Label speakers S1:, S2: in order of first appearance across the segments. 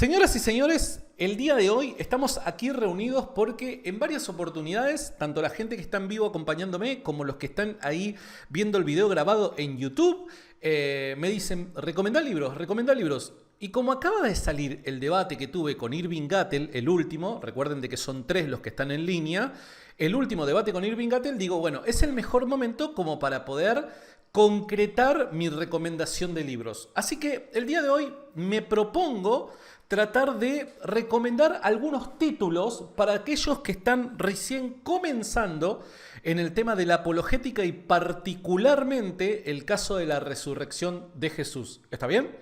S1: Señoras y señores, el día de hoy estamos aquí reunidos porque en varias oportunidades, tanto la gente que está en vivo acompañándome como los que están ahí viendo el video grabado en YouTube, me dicen, recomendá libros. Y como acaba de salir el debate que tuve con Irving Gattel, el último, recuerden de que son 3 los que están en línea, el último debate con Irving Gattel, digo, bueno, es el mejor momento como para poder concretar mi recomendación de libros. Así que el día de hoy me propongo tratar de recomendar algunos títulos para aquellos que están recién comenzando en el tema de la apologética y particularmente el caso de la resurrección de Jesús. ¿Está bien?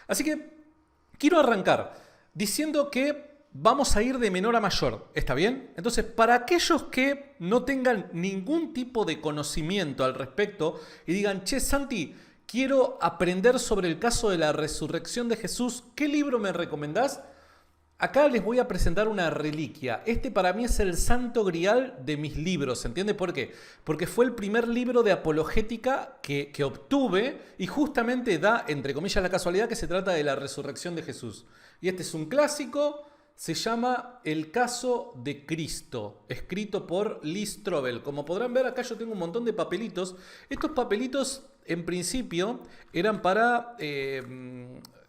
S1: Así que quiero arrancar diciendo que vamos a ir de menor a mayor, ¿está bien? Entonces, para aquellos que no tengan ningún tipo de conocimiento al respecto y digan, che, Santi, quiero aprender sobre el caso de la resurrección de Jesús, ¿qué libro me recomendás? Acá les voy a presentar una reliquia. Este para mí es el santo grial de mis libros, ¿entiende por qué? Porque fue el primer libro de apologética que obtuve y justamente da, entre comillas, la casualidad que se trata de la resurrección de Jesús. Y este es un clásico. Se llama El caso de Cristo, escrito por Lee Strobel. Como podrán ver, acá yo tengo un montón de papelitos. Estos papelitos, en principio, eran para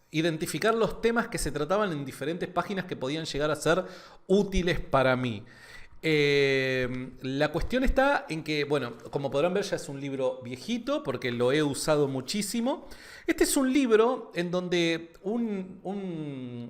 S1: identificar los temas que se trataban en diferentes páginas que podían llegar a ser útiles para mí. La cuestión está en que, bueno, como podrán ver, ya es un libro viejito porque lo he usado muchísimo. Este es un libro en donde un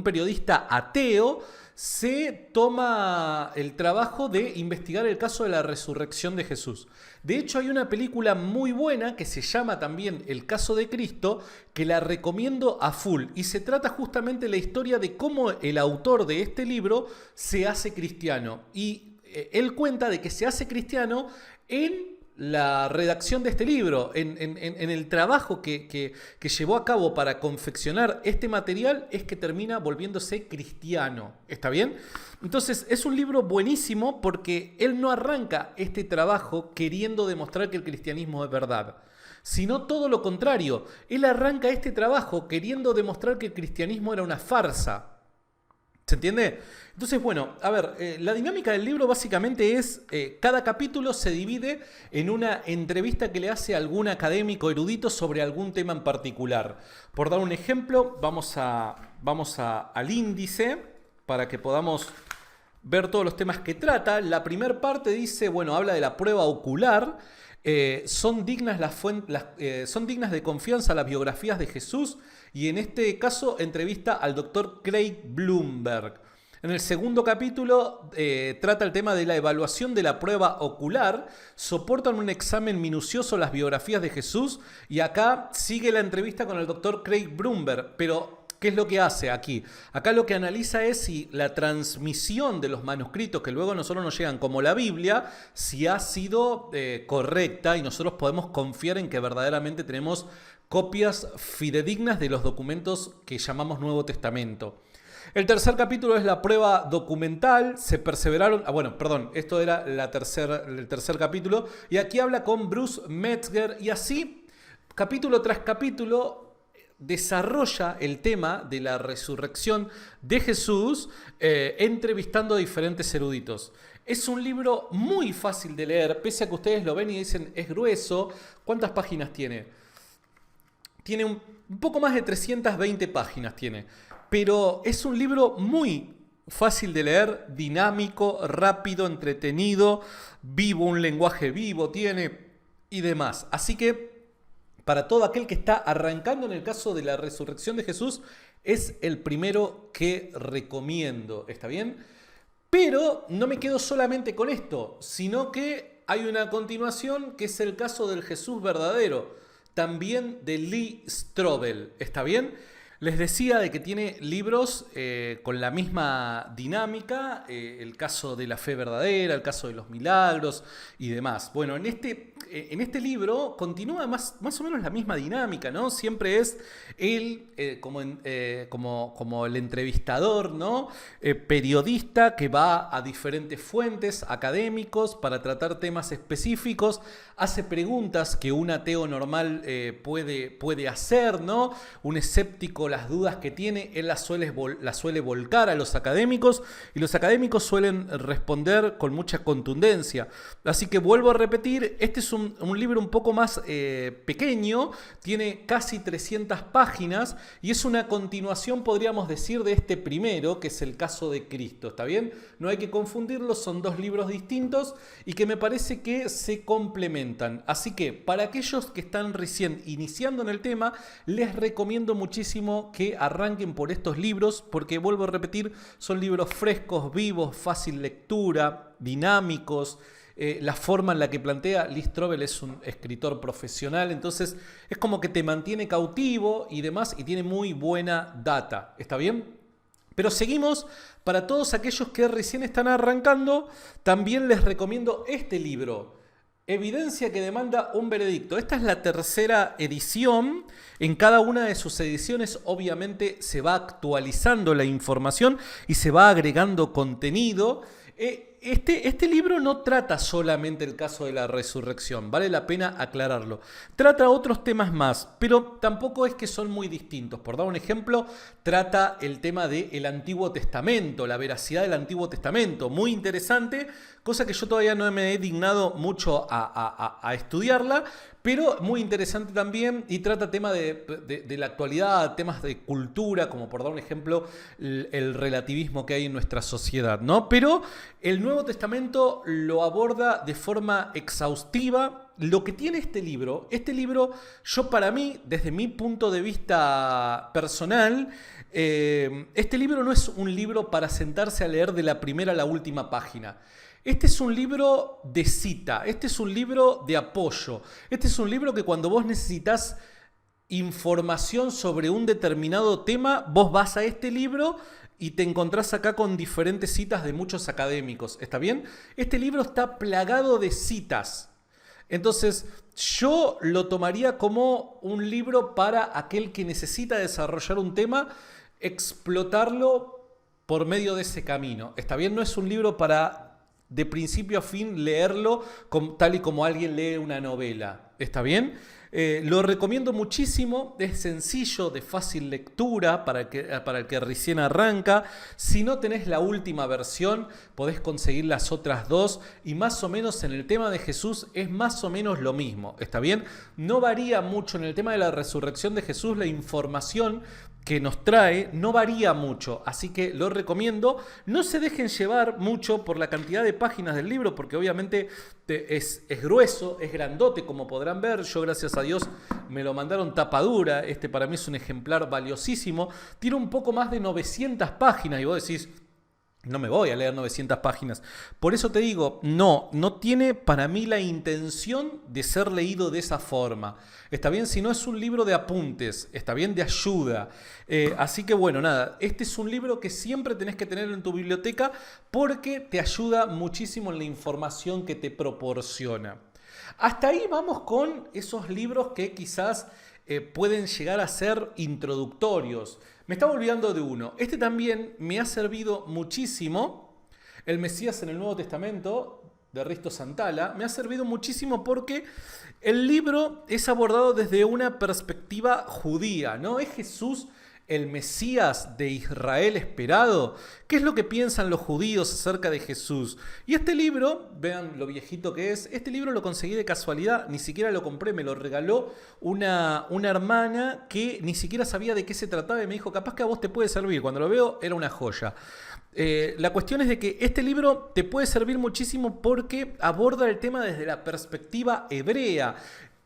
S1: periodista ateo se toma el trabajo de investigar el caso de la resurrección de Jesús. De hecho, hay una película muy buena que se llama también El caso de Cristo, que la recomiendo a full. Y se trata justamente de la historia de cómo el autor de este libro se hace cristiano. Y él cuenta de que se hace cristiano en la redacción de este libro, en el trabajo que llevó a cabo para confeccionar este material, es que termina volviéndose cristiano. ¿Está bien? Entonces es un libro buenísimo porque él no arranca este trabajo queriendo demostrar que el cristianismo es verdad, sino todo lo contrario. Él arranca este trabajo queriendo demostrar que el cristianismo era una farsa. ¿Se entiende? Entonces, bueno, a ver, la dinámica del libro básicamente es, cada capítulo se divide en una entrevista que le hace algún académico erudito sobre algún tema en particular. Por dar un ejemplo, vamos al índice para que podamos ver todos los temas que trata. La primera parte dice, bueno, habla de la prueba ocular. Son dignas de confianza las biografías de Jesús y en este caso entrevista al doctor Craig Blomberg. En el segundo capítulo trata el tema de la evaluación de la prueba ocular, soportan un examen minucioso las biografías de Jesús y acá sigue la entrevista con el doctor Craig Blomberg, pero ¿qué es lo que hace aquí? Acá lo que analiza es si la transmisión de los manuscritos que luego a nosotros nos llegan como la Biblia, si ha sido correcta y nosotros podemos confiar en que verdaderamente tenemos copias fidedignas de los documentos que llamamos Nuevo Testamento. El tercer capítulo es la prueba documental, se perseveraron, esto era el tercer capítulo, y aquí habla con Bruce Metzger y así, capítulo tras capítulo, desarrolla el tema de la resurrección de Jesús entrevistando a diferentes eruditos. Es un libro muy fácil de leer, pese a que ustedes lo ven y dicen es grueso. ¿Cuántas páginas tiene? Tiene un poco más de 320 páginas tiene, pero es un libro muy fácil de leer, dinámico, rápido, entretenido, vivo, un lenguaje vivo tiene y demás. Así que para todo aquel que está arrancando en el caso de la resurrección de Jesús, es el primero que recomiendo, ¿está bien? Pero no me quedo solamente con esto, sino que hay una continuación que es el caso del Jesús verdadero, también de Lee Strobel, ¿está bien? Les decía de que tiene libros con la misma dinámica, el caso de la fe verdadera, el caso de los milagros y demás. Bueno, en este en este libro continúa más o menos la misma dinámica, ¿no? Siempre es él como el entrevistador, ¿no? Periodista que va a diferentes fuentes académicos para tratar temas específicos, hace preguntas que un ateo normal puede hacer, ¿no? Un escéptico, las dudas que tiene, él las suele volcar a los académicos y los académicos suelen responder con mucha contundencia. Así que vuelvo a repetir, este es un libro un poco más pequeño, tiene casi 300 páginas y es una continuación, podríamos decir, de este primero, que es el caso de Cristo, ¿está bien? No hay que confundirlos, son dos libros distintos y que me parece que se complementan. Así que para aquellos que están recién iniciando en el tema, les recomiendo muchísimo que arranquen por estos libros, porque vuelvo a repetir, son libros frescos, vivos, fácil lectura, dinámicos. La forma en la que plantea Lee Strobel es un escritor profesional, entonces es como que te mantiene cautivo y demás, y tiene muy buena data, ¿está bien? Pero seguimos, para todos aquellos que recién están arrancando, también les recomiendo este libro, Evidencia que demanda un veredicto. Esta es la tercera edición. En cada una de sus ediciones obviamente se va actualizando la información y se va agregando contenido. Este libro no trata solamente el caso de la resurrección, vale la pena aclararlo. Trata otros temas más, pero tampoco es que son muy distintos. Por dar un ejemplo, trata el tema del Antiguo Testamento, la veracidad del Antiguo Testamento, muy interesante, cosa que yo todavía no me he dignado mucho a estudiarla, pero muy interesante también, y trata temas de la actualidad, temas de cultura, como por dar un ejemplo, el relativismo que hay en nuestra sociedad, ¿no? Pero el Nuevo Testamento lo aborda de forma exhaustiva. Lo que tiene este libro, yo para mí, desde mi punto de vista personal, este libro no es un libro para sentarse a leer de la primera a la última página. Este es un libro de cita, este es un libro de apoyo, este es un libro que cuando vos necesitas información sobre un determinado tema, vos vas a este libro y te encontrás acá con diferentes citas de muchos académicos, ¿está bien? Este libro está plagado de citas. Entonces, yo lo tomaría como un libro para aquel que necesita desarrollar un tema, explotarlo por medio de ese camino. ¿Está bien? No es un libro para de principio a fin leerlo tal y como alguien lee una novela. ¿Está bien? Lo recomiendo muchísimo, es sencillo, de fácil lectura para el que recién arranca. Si no tenés la última versión, podés conseguir las otras dos y más o menos en el tema de Jesús es más o menos lo mismo, ¿está bien? No varía mucho en el tema de la resurrección de Jesús, la información que nos trae no varía mucho, así que lo recomiendo. No se dejen llevar mucho por la cantidad de páginas del libro, porque obviamente es grueso, es grandote, como podrán ver. Yo, gracias a Dios, me lo mandaron tapadura. Este para mí es un ejemplar valiosísimo. Tiene un poco más de 900 páginas y vos decís, no me voy a leer 900 páginas. Por eso te digo, no tiene para mí la intención de ser leído de esa forma. Está bien, si no es un libro de apuntes, está bien, de ayuda. Así que bueno, nada, este es un libro que siempre tenés que tener en tu biblioteca porque te ayuda muchísimo en la información que te proporciona. Hasta ahí vamos con esos libros que quizás pueden llegar a ser introductorios. Me estaba olvidando de uno. Este también me ha servido muchísimo. El Mesías en el Nuevo Testamento, de Risto Santala, me ha servido muchísimo porque el libro es abordado desde una perspectiva judía, ¿no? ¿Es Jesús el Mesías de Israel esperado? ¿Qué es lo que piensan los judíos acerca de Jesús? Y este libro, vean lo viejito que es, este libro lo conseguí de casualidad, ni siquiera lo compré, me lo regaló una hermana que ni siquiera sabía de qué se trataba y me dijo, capaz que a vos te puede servir. Cuando lo veo, era una joya. La cuestión es de que este libro te puede servir muchísimo porque aborda el tema desde la perspectiva hebrea.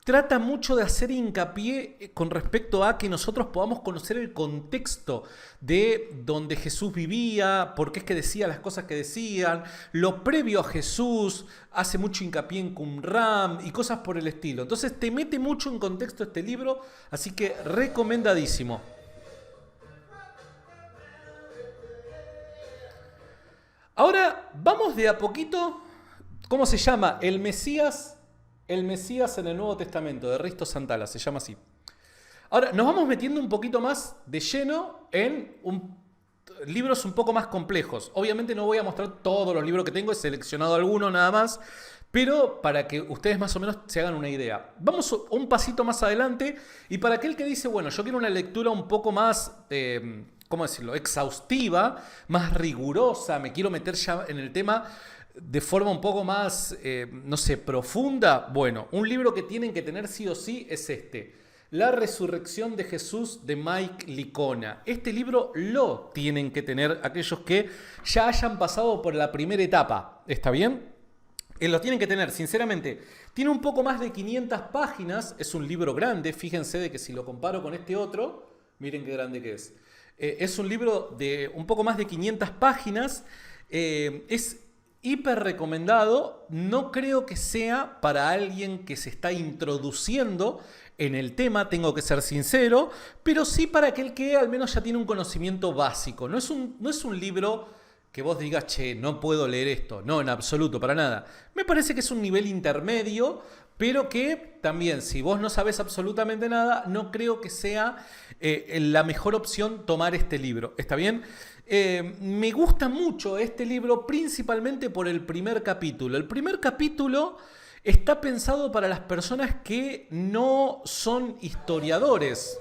S1: Trata mucho de hacer hincapié con respecto a que nosotros podamos conocer el contexto de donde Jesús vivía, por qué es que decía las cosas que decían, lo previo a Jesús, hace mucho hincapié en Qumran y cosas por el estilo. Entonces te mete mucho en contexto este libro, así que recomendadísimo. Ahora vamos de a poquito. ¿Cómo se llama? El Mesías El Mesías en el Nuevo Testamento, de Risto Santala, se llama así. Ahora, nos vamos metiendo un poquito más de lleno en libros un poco más complejos. Obviamente no voy a mostrar todos los libros que tengo, he seleccionado algunos nada más, pero para que ustedes más o menos se hagan una idea. Vamos un pasito más adelante y para aquel que dice, bueno, yo quiero una lectura un poco más, ¿cómo decirlo?, exhaustiva, más rigurosa, me quiero meter ya en el tema de forma un poco más, no sé, profunda. Bueno, un libro que tienen que tener sí o sí es este. La resurrección de Jesús, de Mike Licona. Este libro lo tienen que tener aquellos que ya hayan pasado por la primera etapa. ¿Está bien? Lo tienen que tener, sinceramente. Tiene un poco más de 500 páginas. Es un libro grande. Fíjense de que si lo comparo con este otro, miren qué grande que es. Es un libro de un poco más de 500 páginas. Es hiper recomendado. No creo que sea para alguien que se está introduciendo en el tema, tengo que ser sincero, pero sí para aquel que al menos ya tiene un conocimiento básico. No es un libro que vos digas, che, no puedo leer esto. No, en absoluto, para nada. Me parece que es un nivel intermedio, pero que también, si vos no sabés absolutamente nada, no creo que sea la mejor opción tomar este libro. ¿Está bien? Me gusta mucho este libro, principalmente por el primer capítulo. El primer capítulo está pensado para las personas que no son historiadores.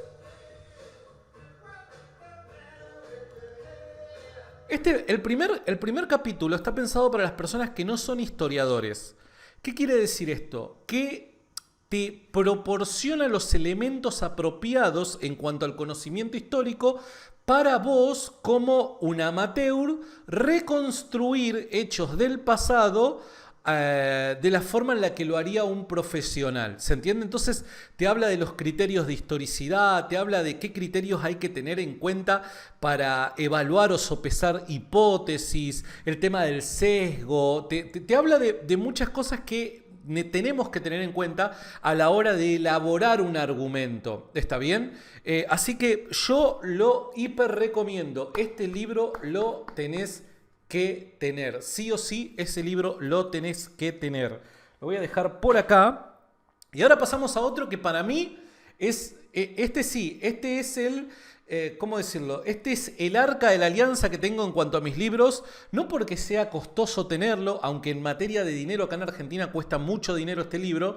S1: El primer capítulo está pensado para las personas que no son historiadores. ¿Qué quiere decir esto? Que te proporciona los elementos apropiados en cuanto al conocimiento histórico para vos, como un amateur, reconstruir hechos del pasado de la forma en la que lo haría un profesional. ¿Se entiende? Entonces te habla de los criterios de historicidad, te habla de qué criterios hay que tener en cuenta para evaluar o sopesar hipótesis, el tema del sesgo, te habla de muchas cosas que tenemos que tener en cuenta a la hora de elaborar un argumento. ¿Está bien? Así que yo lo hiper recomiendo. Este libro lo tenés que tener. Sí o sí, ese libro lo tenés que tener. Lo voy a dejar por acá. Y ahora pasamos a otro que para mí es, este es el, ¿cómo decirlo? Este es el arca de la alianza que tengo en cuanto a mis libros. No porque sea costoso tenerlo, aunque en materia de dinero acá en Argentina cuesta mucho dinero este libro,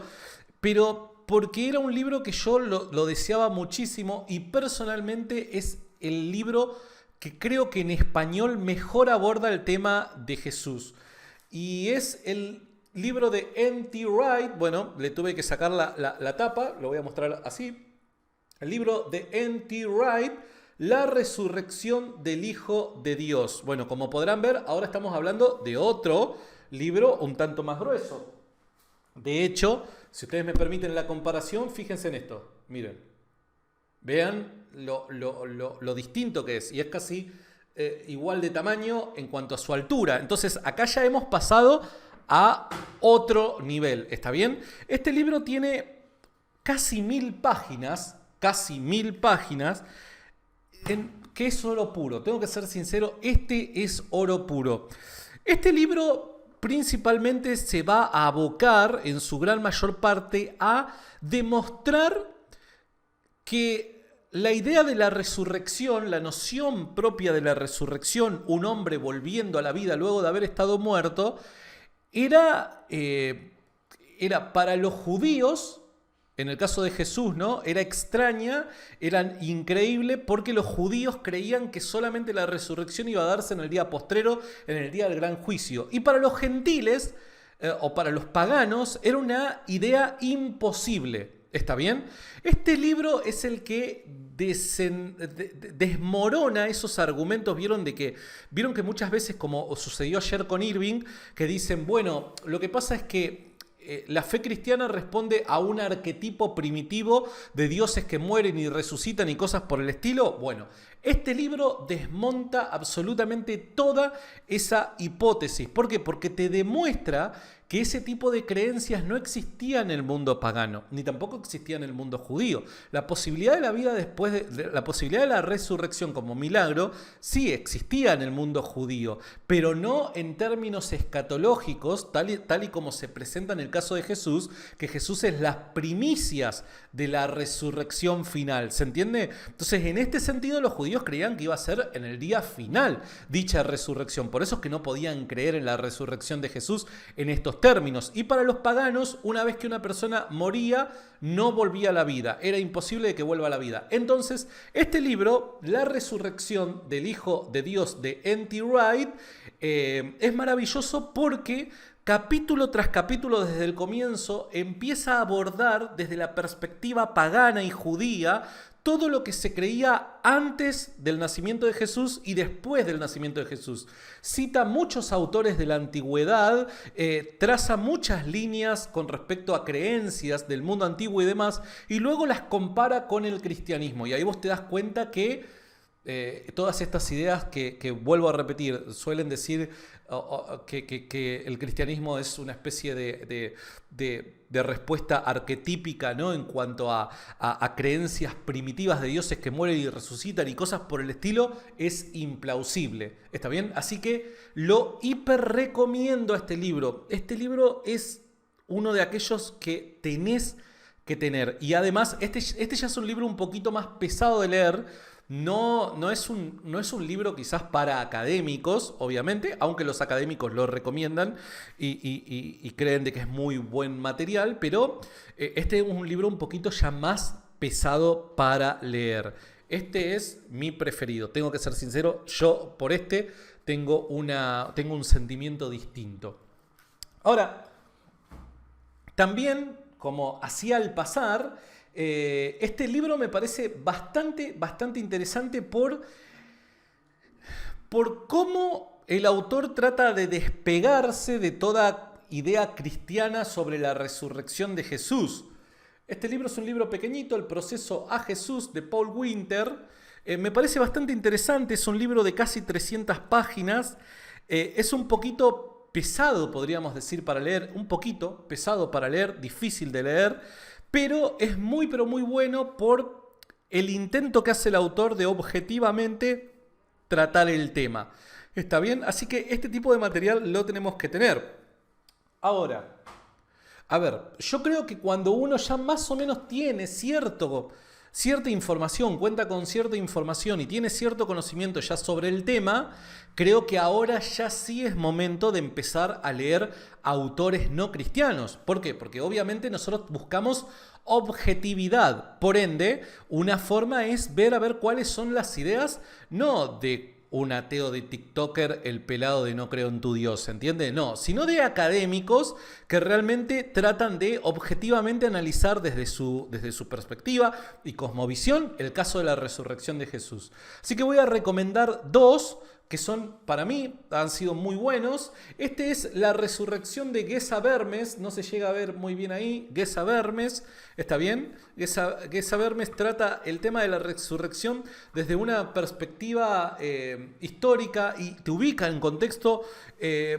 S1: pero porque era un libro que yo lo deseaba muchísimo y personalmente es el libro que creo que en español mejor aborda el tema de Jesús. Y es el libro de N.T. Wright. Bueno, le tuve que sacar la tapa, lo voy a mostrar así. El libro de N.T. Wright, La resurrección del Hijo de Dios. Bueno, como podrán ver, ahora estamos hablando de otro libro un tanto más grueso. De hecho, si ustedes me permiten la comparación, fíjense en esto. Miren, vean lo distinto que es, y es casi igual de tamaño en cuanto a su altura. Entonces acá ya hemos pasado a otro nivel, ¿está bien? Este libro tiene casi 1000 páginas, que es oro puro. Tengo que ser sincero, este es oro puro. Este libro principalmente se va a abocar en su gran mayor parte a demostrar que la idea de la resurrección, la noción propia de la resurrección, un hombre volviendo a la vida luego de haber estado muerto, era para los judíos, en el caso de Jesús, ¿no? Era extraña, era increíble, porque los judíos creían que solamente la resurrección iba a darse en el día postrero, en el día del gran juicio. Y para los gentiles, o para los paganos, era una idea imposible. ¿Está bien? Este libro es el que desmorona esos argumentos. Vieron que muchas veces, como sucedió ayer con Irving, que dicen, bueno, lo que pasa es que la fe cristiana responde a un arquetipo primitivo de dioses que mueren y resucitan y cosas por el estilo. Bueno, Este libro desmonta absolutamente toda esa hipótesis. ¿Por qué? Porque te demuestra que ese tipo de creencias no existía en el mundo pagano, ni tampoco existía en el mundo judío. La posibilidad de la vida después la posibilidad de la resurrección como milagro sí existía en el mundo judío, pero no en términos escatológicos, tal y como se presenta en el caso de Jesús, que Jesús es las primicias de la resurrección final. ¿Se entiende? Entonces, en este sentido, los judíos creían que iba a ser en el día final dicha resurrección. Por eso es que no podían creer en la resurrección de Jesús en estos términos. Y para los paganos, una vez que una persona moría, no volvía a la vida. Era imposible de que vuelva a la vida. Entonces, este libro, La resurrección del Hijo de Dios de N.T. Wright, es maravilloso porque capítulo tras capítulo desde el comienzo empieza a abordar desde la perspectiva pagana y judía todo lo que se creía antes del nacimiento de Jesús y después del nacimiento de Jesús. Cita muchos autores de la antigüedad, traza muchas líneas con respecto a creencias del mundo antiguo y demás, y luego las compara con el cristianismo. Y ahí vos te das cuenta que todas estas ideas que vuelvo a repetir, suelen decir que el cristianismo es una especie de respuesta arquetípica, ¿no? En cuanto a creencias primitivas de dioses que mueren y resucitan y cosas por el estilo, es implausible. ¿Está bien? Así que lo hiper recomiendo a este libro. Este libro es uno de aquellos que tenés que tener. Y además, este ya es un libro un poquito más pesado de leer. No es un libro quizás para académicos, obviamente, aunque los académicos lo recomiendan y creen de que es muy buen material, pero este es un libro un poquito ya más pesado para leer. Este es mi preferido, tengo que ser sincero, yo por este tengo un sentimiento distinto. Ahora, también, como hacía al pasar, este libro me parece bastante interesante por cómo el autor trata de despegarse de toda idea cristiana sobre la resurrección de Jesús. Este libro es un libro pequeñito, El proceso a Jesús, de Paul Winter. Me parece bastante interesante, es un libro de casi 300 páginas. Es un poquito pesado, podríamos decir, para leer, un poquito pesado para leer, difícil de leer, pero es muy bueno por el intento que hace el autor de objetivamente tratar el tema. ¿Está bien? Así que este tipo de material lo tenemos que tener. Ahora, a ver, yo creo que cuando uno ya más o menos tiene cierta información, cuenta con cierta información y tiene cierto conocimiento ya sobre el tema, creo que ahora ya sí es momento de empezar a leer autores no cristianos. ¿Por qué? Porque obviamente nosotros buscamos objetividad. Por ende, una forma es ver a ver cuáles son las ideas, no de un ateo de TikToker, el pelado de no creo en tu Dios, ¿entiende? No, sino de académicos que realmente tratan de objetivamente analizar desde su perspectiva y cosmovisión el caso de la resurrección de Jesús. Así que voy a recomendar dos que son, para mí, han sido muy buenos. Este es La resurrección de Geza Vermes, no se llega a ver muy bien ahí, Geza Vermes, ¿está bien? Geza Vermes trata el tema de la resurrección desde una perspectiva histórica y te ubica en contexto de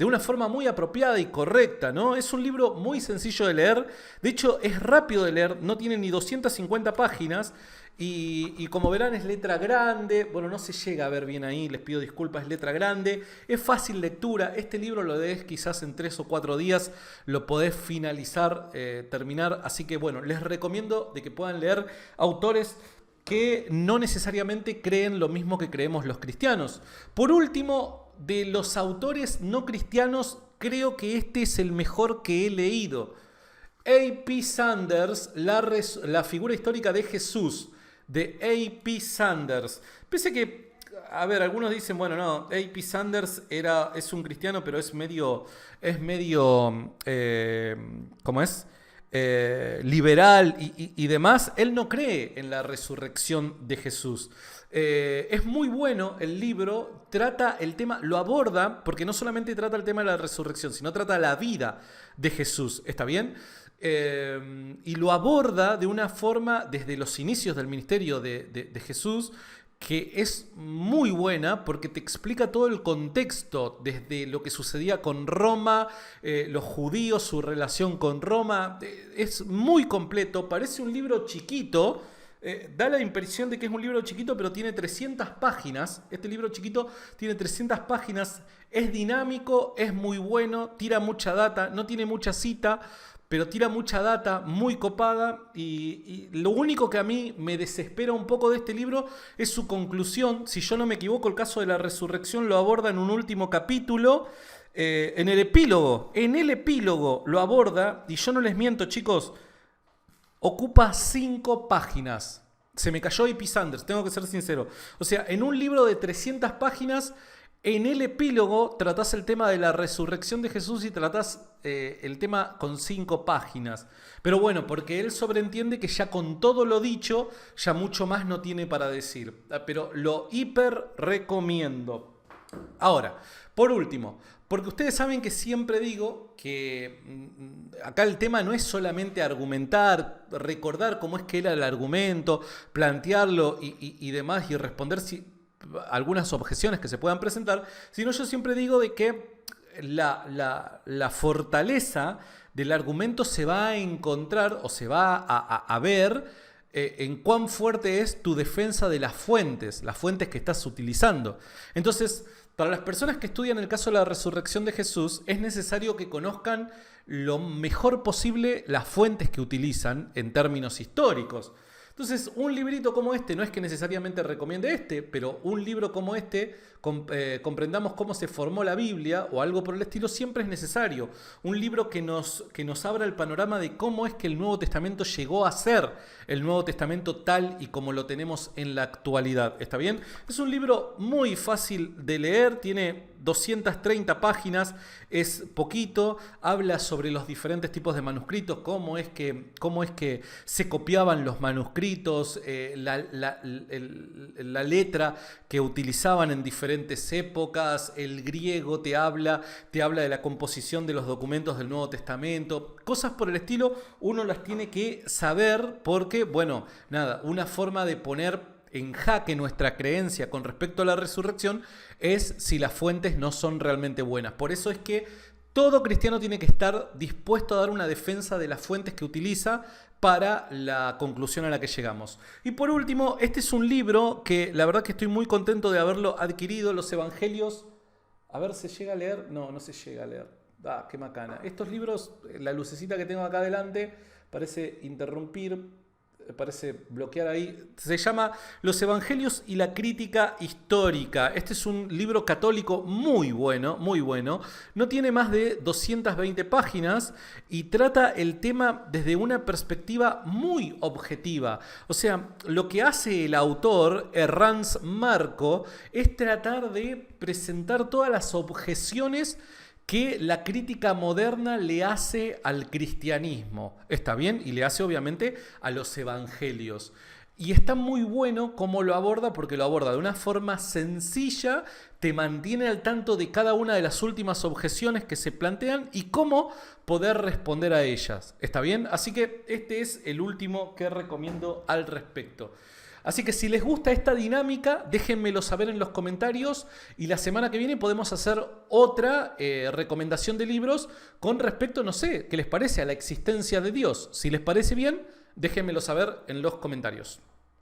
S1: una forma muy apropiada y correcta, ¿no? Es un libro muy sencillo de leer, de hecho es rápido de leer, no tiene ni 250 páginas, y como verán es letra grande, bueno, no se llega a ver bien ahí, les pido disculpas, es letra grande, es fácil lectura, este libro lo lees quizás en 3 o 4 días, lo podés finalizar, terminar, así que bueno, les recomiendo de que puedan leer autores que no necesariamente creen lo mismo que creemos los cristianos. Por último, de los autores no cristianos, creo que este es el mejor que he leído. A.P. Sanders, la figura histórica de Jesús, de A.P. Sanders. Pese que, a ver, algunos dicen, bueno, no, A.P. Sanders es un cristiano, pero es medio ¿cómo es? Liberal y demás. Él no cree en la resurrección de Jesús. Es muy bueno el libro, trata el tema, lo aborda, porque no solamente trata el tema de la resurrección, sino trata la vida de Jesús, ¿está bien? y lo aborda de una forma desde los inicios del ministerio de Jesús, que es muy buena porque te explica todo el contexto, desde lo que sucedía con Roma, los judíos, su relación con Roma. Es muy completo, parece un libro chiquito, da la impresión de que es un libro chiquito, pero tiene 300 páginas. Este libro chiquito tiene 300 páginas, es dinámico, es muy bueno, tira mucha data, no tiene mucha cita, pero tira mucha data, muy copada, y lo único que a mí me desespera un poco de este libro es su conclusión. Si yo no me equivoco, el caso de la resurrección lo aborda en un último capítulo, en el epílogo lo aborda, y yo no les miento, chicos, ocupa 5 páginas. Se me cayó A.P. Sanders, tengo que ser sincero. O sea, en un libro de 300 páginas... En el epílogo tratás el tema de la resurrección de Jesús y tratás el tema con 5 páginas. Pero bueno, porque él sobreentiende que ya con todo lo dicho, ya mucho más no tiene para decir. Pero lo hiper recomiendo. Ahora, por último, porque ustedes saben que siempre digo que acá el tema no es solamente argumentar, recordar cómo es que era el argumento, plantearlo y demás y responder algunas objeciones que se puedan presentar, sino yo siempre digo de que la fortaleza del argumento se va a encontrar o se va a ver en cuán fuerte es tu defensa de las fuentes que estás utilizando. Entonces, para las personas que estudian el caso de la resurrección de Jesús, es necesario que conozcan lo mejor posible las fuentes que utilizan en términos históricos. Entonces, un librito como este, no es que necesariamente recomiende este, pero un libro como este, comprendamos cómo se formó la Biblia o algo por el estilo, siempre es necesario. Un libro que nos abra el panorama de cómo es que el Nuevo Testamento llegó a ser el Nuevo Testamento tal y como lo tenemos en la actualidad. ¿Está bien? Es un libro muy fácil de leer, tiene 230 páginas, es poquito, habla sobre los diferentes tipos de manuscritos, cómo es que se copiaban los manuscritos, la letra que utilizaban en diferentes épocas, el griego te habla de la composición de los documentos del Nuevo Testamento, cosas por el estilo, uno las tiene que saber porque, bueno, nada, una forma de poner en jaque nuestra creencia con respecto a la resurrección es si las fuentes no son realmente buenas. Por eso es que todo cristiano tiene que estar dispuesto a dar una defensa de las fuentes que utiliza para la conclusión a la que llegamos. Y por último, este es un libro que la verdad que estoy muy contento de haberlo adquirido, Los Evangelios. A ver, ¿se llega a leer? No, no se llega a leer. Ah, qué macana. Estos libros, la lucecita que tengo acá adelante, parece interrumpir, parece bloquear ahí. Se llama Los Evangelios y la Crítica Histórica. Este es un libro católico muy bueno, muy bueno. No tiene más de 220 páginas y trata el tema desde una perspectiva muy objetiva. O sea, lo que hace el autor, Ernst Marco, es tratar de presentar todas las objeciones que la crítica moderna le hace al cristianismo, ¿está bien? Y le hace obviamente a los evangelios. Y está muy bueno cómo lo aborda, porque lo aborda de una forma sencilla, te mantiene al tanto de cada una de las últimas objeciones que se plantean y cómo poder responder a ellas, ¿está bien? Así que este es el último que recomiendo al respecto. Así que si les gusta esta dinámica, déjenmelo saber en los comentarios y la semana que viene podemos hacer otra recomendación de libros con respecto, no sé, ¿qué les parece a la existencia de Dios? Si les parece bien, déjenmelo saber en los comentarios.